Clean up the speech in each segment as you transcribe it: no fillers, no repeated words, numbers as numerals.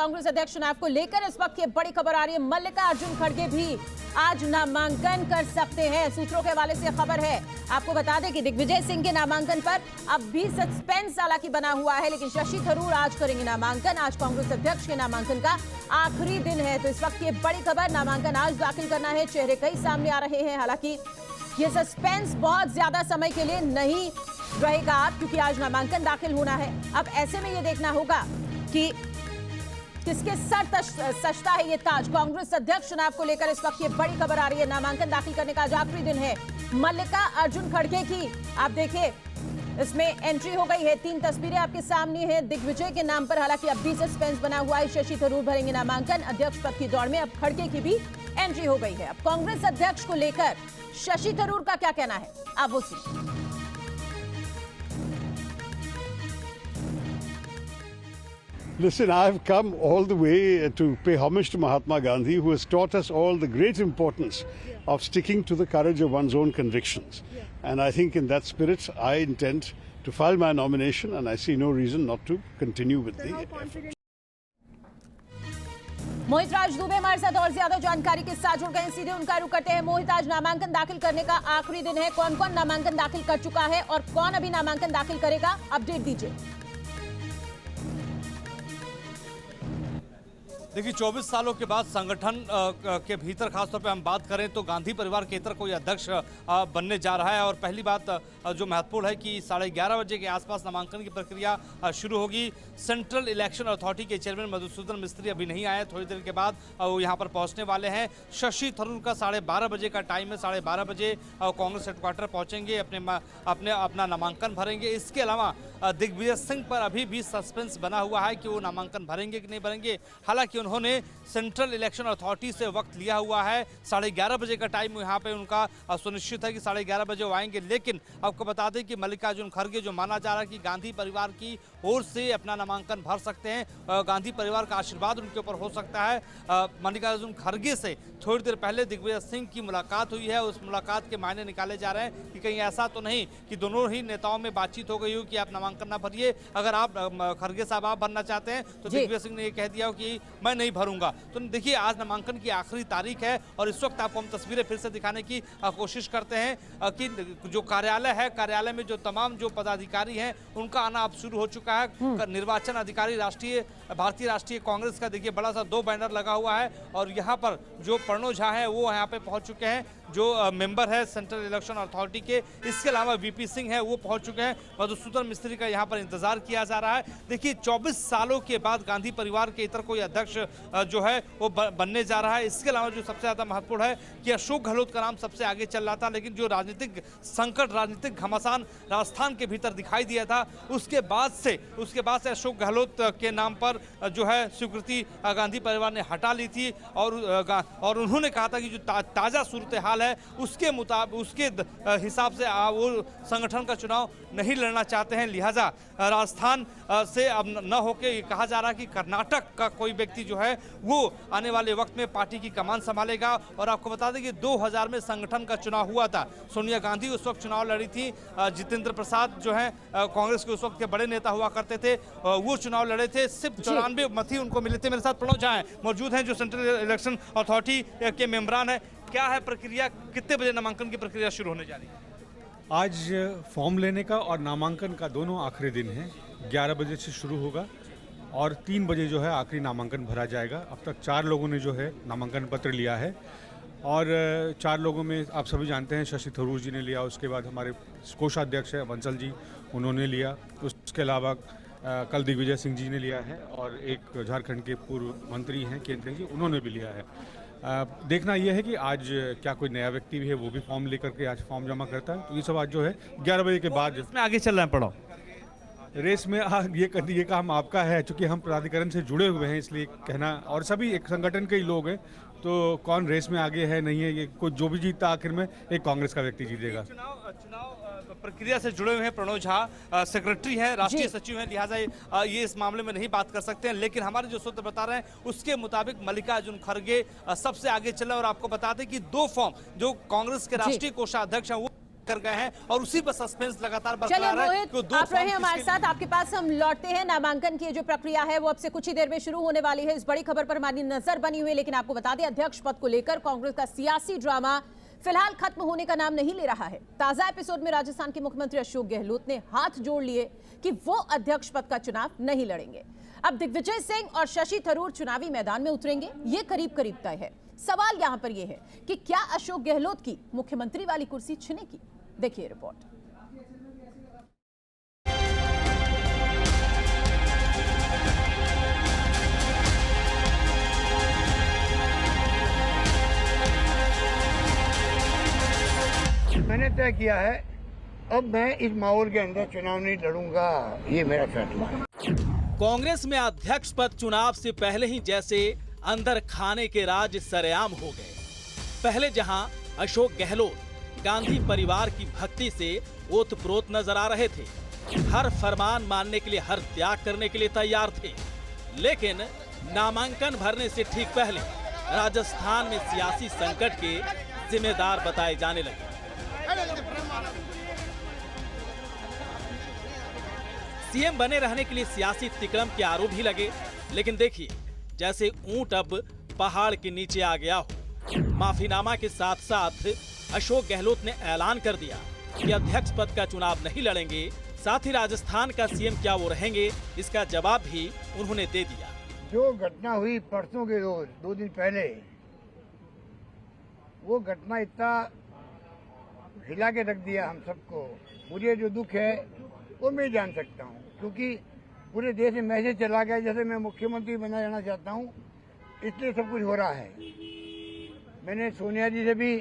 कांग्रेस अध्यक्ष चुनाव को लेकर इस वक्त ये बड़ी खबर आ रही है। मल्लिकार्जुन खड़गे भी आज नामांकन कर सकते हैं, सूत्रों के हवाले से खबर है। आपको बता दें कि दिग्विजय सिंह के नामांकन पर अब भी सस्पेंस हालांकि बना हुआ है, लेकिन शशि थरूर आज करेंगे नामांकन। आज कांग्रेस अध्यक्ष के नामांकन का आखिरी दिन है, तो इस वक्त ये बड़ी खबर, नामांकन आज दाखिल करना है। चेहरे कई सामने आ रहे हैं, हालांकि ये सस्पेंस बहुत ज्यादा समय के लिए नहीं रहेगा, क्योंकि आज नामांकन दाखिल होना है। अब ऐसे में ये देखना होगा कि किसके सर सजता है ये ताज। कांग्रेस अध्यक्ष चुनाव को लेकर इस वक्त ये बड़ी खबर आ रही है। नामांकन दाखिल करने का आज आखिरी दिन है मल्लिकार्जुन खड़गे की। आप देखिए, इसमें एंट्री हो गई है। 3 तस्वीरें आपके सामने हैं दिग्विजय के नाम पर, हालांकि अब भी सस्पेंस बना हुआ है। शशि थरूर भरेंगे नामांकन। अध्यक्ष पद की दौड़ में अब खड़गे की भी एंट्री हो गई है। अब कांग्रेस अध्यक्ष को लेकर शशि थरूर का क्या कहना है, आप वो सुनिए। Listen, I've come all the way to pay homage to Mahatma Gandhi, who has taught us all the great importance of sticking to the courage of one's own convictions. And I think in that spirit, I intend to file my nomination, and I see no reason not to continue with the effort. मोहित राज दुबे हमारे साथ और ज्यादा जानकारी के साथ जुड़ गए, सीधे उनका रुख करते हैं। मोहित, आज नामांकन दाखिल करने का आखिरी दिन है, कौन कौन नामांकन दाखिल कर चुका है और कौन अभी नामांकन दाखिल करेगा, अपडेट दीजिए। देखिए, 24 सालों के बाद संगठन के भीतर खासतौर पे हम बात करें तो गांधी परिवार के इतर कोई अध्यक्ष बनने जा रहा है। और पहली बात जो महत्वपूर्ण है कि 11:30 बजे के आसपास नामांकन की प्रक्रिया शुरू होगी। सेंट्रल इलेक्शन अथॉरिटी के चेयरमैन मधुसूदन मिस्त्री अभी नहीं आए, थोड़ी देर के बाद वो यहाँ पर पहुँचने वाले हैं। शशि थरूर का 12:30 बजे का टाइम है, 12:30 बजे कांग्रेस हेडक्वार्टर पहुँचेंगे, अपना नामांकन भरेंगे। इसके अलावा दिग्विजय सिंह पर अभी भी सस्पेंस बना हुआ है कि वो नामांकन भरेंगे कि नहीं भरेंगे। हालांकि उन्होंने सेंट्रल इलेक्शन अथॉरिटी से वक्त लिया हुआ है, 11:30 बजे का टाइम यहाँ पे उनका सुनिश्चित है कि 11:30 बजे वो आएंगे। लेकिन आपको बता दें कि मल्लिकार्जुन खड़गे, जो माना जा रहा है कि गांधी परिवार की ओर से अपना नामांकन भर सकते हैं, गांधी परिवार का आशीर्वाद उनके ऊपर हो सकता है। मल्लिकार्जुन खड़गे से थोड़ी देर पहले दिग्विजय सिंह की मुलाकात हुई है, उस मुलाकात के मायने निकाले जा रहे हैं कि कहीं ऐसा तो नहीं कि दोनों ही नेताओं में बातचीत हो गई हो कि आप नामांकन ना भरिए, अगर आप खड़गे साहब आप भरना चाहते हैं तो दिग्विजय सिंह ने ये कह दिया हो कि मैं नहीं भरूंगा। तो देखिए, आज नामांकन की आखिरी तारीख है और इस वक्त आपको हम तस्वीरें फिर से दिखाने की कोशिश करते हैं कि जो कार्यालय है, कार्यालय में जो तमाम जो पदाधिकारी हैं उनका आना अब शुरू हो चुका है। निर्वाचन अधिकारी भारतीय राष्ट्रीय कांग्रेस का देखिए बड़ा सा 2 बैनर लगा हुआ है और यहाँ पर जो प्रणव झा है वो यहाँ पे पहुँच चुके हैं, जो मेंबर है सेंट्रल इलेक्शन अथॉरिटी के। इसके अलावा वीपी सिंह है, वो पहुंच चुके हैं। मधुसूदन मिस्त्री का यहाँ पर इंतजार किया जा रहा है। देखिए, 24 सालों के बाद गांधी परिवार के इतर कोई अध्यक्ष जो है वो बनने जा रहा है। इसके अलावा जो सबसे ज्यादा महत्वपूर्ण है कि अशोक गहलोत का नाम सबसे आगे चल रहा था, लेकिन जो राजनीतिक संकट, राजनीतिक घमासान राजस्थान के भीतर दिखाई दिया था, उसके बाद से अशोक गहलोत के नाम पर जो है स्वीकृति गांधी परिवार ने हटा ली थी और उन्होंने कहा था कि जो ताजा सूरत हाल है उसके मुताबिक, उसके हिसाब से वो संगठन का चुनाव नहीं लड़ना चाहते हैं। लिहाजा राजस्थान से अब न होके ये कहा जा रहा है कि कर्नाटक का कोई व्यक्ति जो है वो आने वाले वक्त में पार्टी की कमान संभालेगा। और आपको बता दें कि 2000 में संगठन का चुनाव हुआ था, सोनिया गांधी उस वक्त चुनाव लड़ी थी, जितेंद्र प्रसाद जो है कांग्रेस के उस वक्त के बड़े नेता हुआ करते थे, वो चुनाव लड़े थे। सिर्फ 94 मत ही उनको मिले थे। मेरे साथ प्रणव झा मौजूद हैं, जो सेंट्रल इलेक्शन अथॉरिटी के मेंबरान है। क्या है प्रक्रिया, कितने बजे नामांकन की प्रक्रिया शुरू होने जा रही है? आज फॉर्म लेने का और नामांकन का दोनों आखिरी दिन है। 11 बजे से शुरू होगा और 3 बजे जो है आखिरी नामांकन भरा जाएगा। अब तक 4 लोगों ने जो है नामांकन पत्र लिया है और 4 लोगों में आप सभी जानते हैं शशि थरूर जी ने लिया, उसके बाद हमारे कोषाध्यक्ष है बंसल जी, उन्होंने लिया। उसके अलावा कल दिग्विजय सिंह जी ने लिया है और एक झारखंड के पूर्व मंत्री हैं केंद्रीय जी, उन्होंने भी लिया है। देखना यह है कि आज क्या कोई नया व्यक्ति भी है वो भी फॉर्म लेकर के आज फॉर्म जमा करता है। तो ये सब आज जो है 11 बजे के बाद इसमें आगे चल रहे हैं। पढ़ो रेस में ये काम आपका है, चूंकि हम प्राधिकरण से जुड़े हुए हैं इसलिए कहना, और सभी एक संगठन के ही लोग हैं, तो कौन रेस में आगे है नहीं है, ये कोई जो भी जीतता आखिर में एक कांग्रेस का व्यक्ति जीतेगा। चुनाव प्रक्रिया से जुड़े हुए हैं प्रणव झा, सेक्रेटरी हैं, राष्ट्रीय सचिव हैं, लिहाजा ये इस मामले में नहीं बात कर सकते हैं। लेकिन हमारे जो सूत्र बता रहे हैं उसके मुताबिक मल्लिकार्जुन खड़गे सबसे आगे चले। और आपको बता दें कि 2 फॉर्म जो कांग्रेस के राष्ट्रीय कोषाध्यक्ष हैं वो कर गए हैं और उसी पर सस्पेंस लगातार चलिए बरकरार है मोहित, कि वो दो आप फॉर्म रहे हमारे किसके साथ, आपके पास हम लौटते हैं। नामांकन की जो प्रक्रिया है वो अब से कुछ ही देर में शुरू होने वाली है। इस बड़ी खबर पर हमारी नजर बनी हुई है, लेकिन आपको बता दें अध्यक्ष पद को लेकर कांग्रेस का सियासी ड्रामा फिलहाल खत्म होने का नाम नहीं ले रहा है। ताजा एपिसोड में राजस्थान के मुख्यमंत्री अशोक गहलोत ने हाथ जोड़ लिए कि वो अध्यक्ष पद का चुनाव नहीं लड़ेंगे। अब दिग्विजय सिंह और शशि थरूर चुनावी मैदान में उतरेंगे, ये करीब करीब तय है। सवाल यहां पर यह है कि क्या अशोक गहलोत की मुख्यमंत्री वाली कुर्सी छिनेगी? देखिए रिपोर्ट। मैंने तय किया है अब मैं इस माहौल के अंदर चुनाव नहीं लड़ूंगा, ये मेरा फैसला है। कांग्रेस में अध्यक्ष पद चुनाव से पहले ही जैसे अंदर खाने के राज सरेआम हो गए। पहले जहां अशोक गहलोत गांधी परिवार की भक्ति से ओतप्रोत नजर आ रहे थे, हर फरमान मानने के लिए, हर त्याग करने के लिए तैयार थे, लेकिन नामांकन भरने से ठीक पहले राजस्थान में सियासी संकट के जिम्मेदार बताए जाने लगे। सीएम बने रहने के लिए सियासी तिकड़म के आरोप भी लगे, लेकिन देखिए जैसे ऊंट अब पहाड़ के नीचे आ गया हो। माफीनामा के साथ साथ अशोक गहलोत ने ऐलान कर दिया कि अध्यक्ष पद का चुनाव नहीं लड़ेंगे। साथ ही राजस्थान का सीएम क्या वो रहेंगे, इसका जवाब भी उन्होंने दे दिया। जो घटना हुई परसों के रोज 2 दिन पहले, वो घटना इतना हिला के रख दिया हम सबको। मुझे जो दुख है वो मैं जान सकता हूँ, क्योंकि पूरे देश में मैसेज चला गया जैसे मैं मुख्यमंत्री बना रहना चाहता हूँ, इसलिए सब कुछ हो रहा है। मैंने सोनिया जी से भी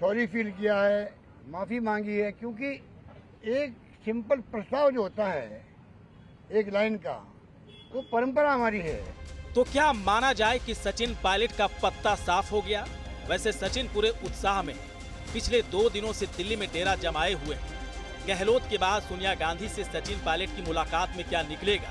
सॉरी फील किया है, माफ़ी मांगी है, क्योंकि एक सिंपल प्रस्ताव जो होता है एक लाइन का, वो परंपरा हमारी है। तो क्या माना जाए कि सचिन पायलट का पत्ता साफ हो गया? वैसे सचिन पूरे उत्साह में पिछले 2 दिनों से दिल्ली में डेरा जमाए हुए हैं। गहलोत के बाद सोनिया गांधी से सचिन पायलट की मुलाकात में क्या निकलेगा,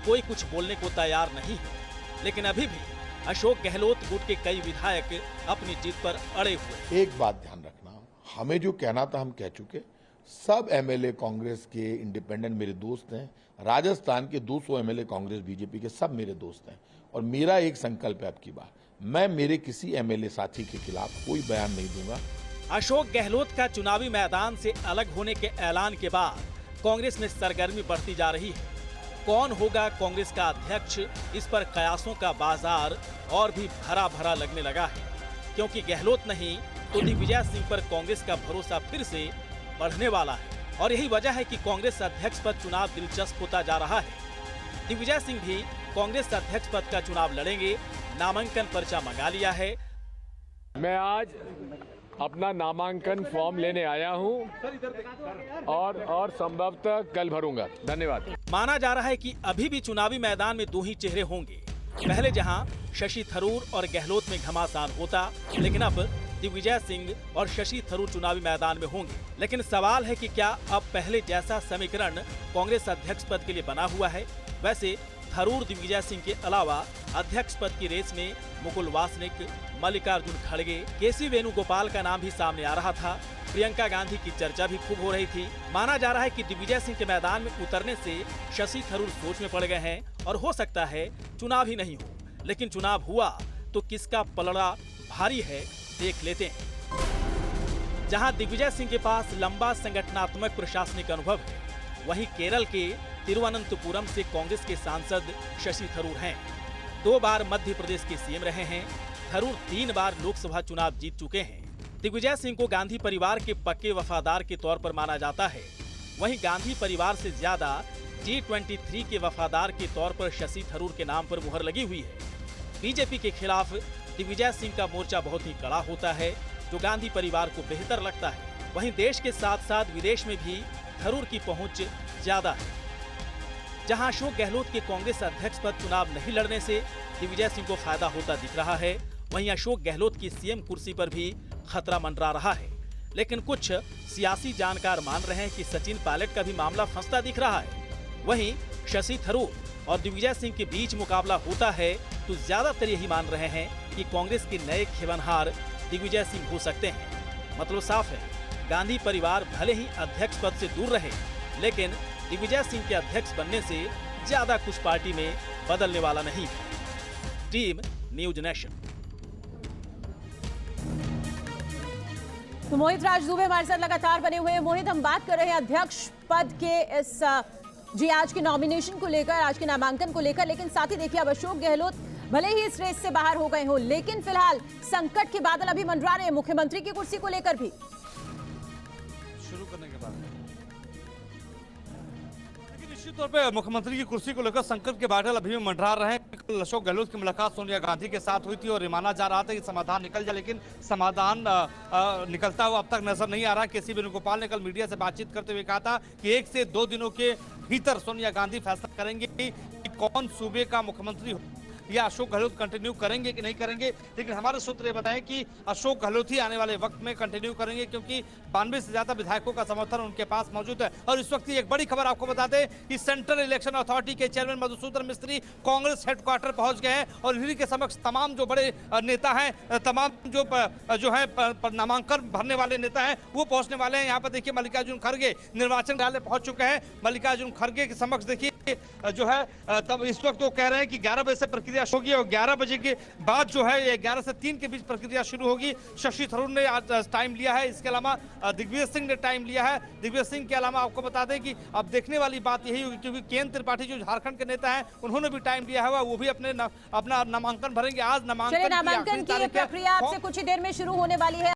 कोई कुछ बोलने को तैयार नहीं है। लेकिन अभी भी अशोक गहलोत गुट के कई विधायक अपनी जीत पर अड़े हुए। एक बात ध्यान रखना, हमें जो कहना था हम कह चुके। सब एमएलए कांग्रेस के इंडिपेंडेंट मेरे दोस्त हैं। राजस्थान के 200 एमएलए कांग्रेस बीजेपी के सब मेरे दोस्त हैं। और मेरा एक संकल्प है अब की बार, मैं मेरे किसी एमएलए साथी के खिलाफ कोई बयान नहीं दूंगा। अशोक गहलोत का चुनावी मैदान से अलग होने के ऐलान के बाद कांग्रेस में सरगर्मी बढ़ती जा रही है। कौन होगा कांग्रेस का अध्यक्ष, इस पर कयासों का बाजार और भी भरा भरा लगने लगा है, क्योंकि गहलोत नहीं तो दिग्विजय सिंह पर कांग्रेस का भरोसा फिर से बढ़ने वाला है। और यही वजह है कि कांग्रेस अध्यक्ष पद चुनाव दिलचस्प होता जा रहा है। दिग्विजय सिंह भी कांग्रेस अध्यक्ष पद का चुनाव लड़ेंगे, नामांकन पर्चा मंगा लिया है। मैं आज अपना नामांकन फॉर्म लेने आया हूं और संभवतः कल भरूंगा। धन्यवाद। माना जा रहा है कि अभी भी चुनावी मैदान में 2 ही चेहरे होंगे। पहले जहां शशि थरूर और गहलोत में घमासान होता, लेकिन अब दिग्विजय सिंह और शशि थरूर चुनावी मैदान में होंगे। लेकिन सवाल है कि क्या अब पहले जैसा समीकरण कांग्रेस अध्यक्ष पद के लिए बना हुआ है? वैसे थरूर दिग्विजय सिंह के अलावा अध्यक्ष पद की रेस में मुकुल वासनिक, मल्लिकार्जुन खड़गे, केसी वेणुगोपाल का नाम भी सामने आ रहा था। प्रियंका गांधी की चर्चा भी खूब हो रही थी। माना जा रहा है कि दिग्विजय सिंह के मैदान में उतरने से शशि थरूर सोच में पड़ गए हैं और हो सकता है चुनाव ही नहीं हो। लेकिन चुनाव हुआ तो किसका पलड़ा भारी है, देख लेते हैं। जहां दिग्विजय सिंह के पास लंबा संगठनात्मक प्रशासनिक अनुभव है, वहीं केरल के तिरुवनंतपुरम से कांग्रेस के सांसद शशि थरूर हैं। 2 बार मध्य प्रदेश के सीएम रहे हैं। थरूर 3 बार लोकसभा चुनाव जीत चुके हैं। दिग्विजय सिंह को गांधी परिवार के पक्के वफादार के तौर पर माना जाता है। वहीं गांधी परिवार से ज्यादा G23 के वफादार के तौर पर शशि थरूर के नाम पर मुहर लगी हुई है। बीजेपी के खिलाफ दिग्विजय सिंह का मोर्चा बहुत ही कड़ा होता है, जो गांधी परिवार को बेहतर लगता है। वहीं देश के साथ साथ विदेश में भी थरूर की पहुंच ज्यादा है। जहां अशोक गहलोत के कांग्रेस अध्यक्ष पद चुनाव नहीं लड़ने से दिग्विजय सिंह को फायदा होता दिख रहा है, वहीं अशोक गहलोत की सीएम कुर्सी पर भी खतरा मंडरा रहा है। लेकिन कुछ सियासी जानकार मान रहे हैं कि सचिन पायलट का भी मामला फंसता दिख रहा है। वहीं शशि थरूर और दिग्विजय सिंह के बीच मुकाबला होता है तो ज्यादातर यही मान रहे हैं कि कांग्रेस के नए खेवनहार दिग्विजय सिंह हो सकते हैं। मतलब साफ है, गांधी परिवार भले ही अध्यक्ष पद से दूर रहे, लेकिन दिग्विजय सिंह के अध्यक्ष बनने से ज्यादा कुछ पार्टी में बदलने वाला नहीं है। Team news nation. तो मोहित राज दुबे हमारे साथ लगातार बने हुए हैं। मोहित, हम बात कर रहे हैं अध्यक्ष पद के इस आज के नॉमिनेशन को लेकर, आज के नामांकन को लेकर, लेकिन साथ ही देखिए अब अशोक गहलोत भले ही इस रेस से बाहर हो गए हो, लेकिन फिलहाल संकट के बादल अभी मंडरा रहे हैं मुख्यमंत्री की कुर्सी को लेकर भी। शुरू करने के बाद निश्चित तौर पे मुख्यमंत्री की कुर्सी को लेकर संकट के बादल अभी भी मंडरा रहे हैं। कल अशोक गहलोत की मुलाकात सोनिया गांधी के साथ हुई थी और माना जा रहा था कि समाधान निकल जाए, लेकिन समाधान निकलता हुआ अब तक नजर नहीं आ रहा। केसी वेणुगोपाल ने कल मीडिया से बातचीत करते हुए कहा था कि 1 से 2 दिनों के भीतर सोनिया गांधी फैसला करेंगे कि कौन सूबे का मुख्यमंत्री हो या अशोक गहलोत कंटिन्यू करेंगे कि नहीं करेंगे। लेकिन हमारे सूत्र ये बताएं कि अशोक गहलोत ही आने वाले वक्त में कंटिन्यू करेंगे, क्योंकि 92 से ज्यादा विधायकों का समर्थन उनके पास मौजूद है। और इस वक्त एक बड़ी खबर आपको बता दें कि सेंट्रल इलेक्शन अथॉरिटी के चेयरमैन मधुसूदन मिस्त्री कांग्रेस हेडक्वार्टर पहुंच गए हैं और इन्हीं के समक्ष तमाम जो बड़े नेता हैं, तमाम जो है नामांकन भरने वाले नेता हैं, वो पहुंचने वाले हैं। यहाँ पर देखिए मल्लिकार्जुन खड़गे निर्वाचन कार्यालय पहुंच चुके हैं। मल्लिकार्जुन खड़गे के समक्ष देखिए जो है तब इस वक्त वो कह रहे हैं कि 11 बजे से प्रक्रिया होगी और 11 बजे के बाद जो है ये 11 से 3 के बीच प्रक्रिया शुरू होगी। शशि थरूर ने आज टाइम लिया है, इसके अलावा दिग्विजय सिंह ने टाइम लिया है। दिग्विजय सिंह के अलावा आपको बता दें कि अब देखने वाली बात यही होगी, क्योंकि केंद्र त्रिपाठी जो झारखंड के नेता हैं उन्होंने भी टाइम लिया है, वो भी अपना नामांकन भरेंगे। आज नामांकन की प्रक्रिया आपसे कुछ ही देर में शुरू होने वाली है।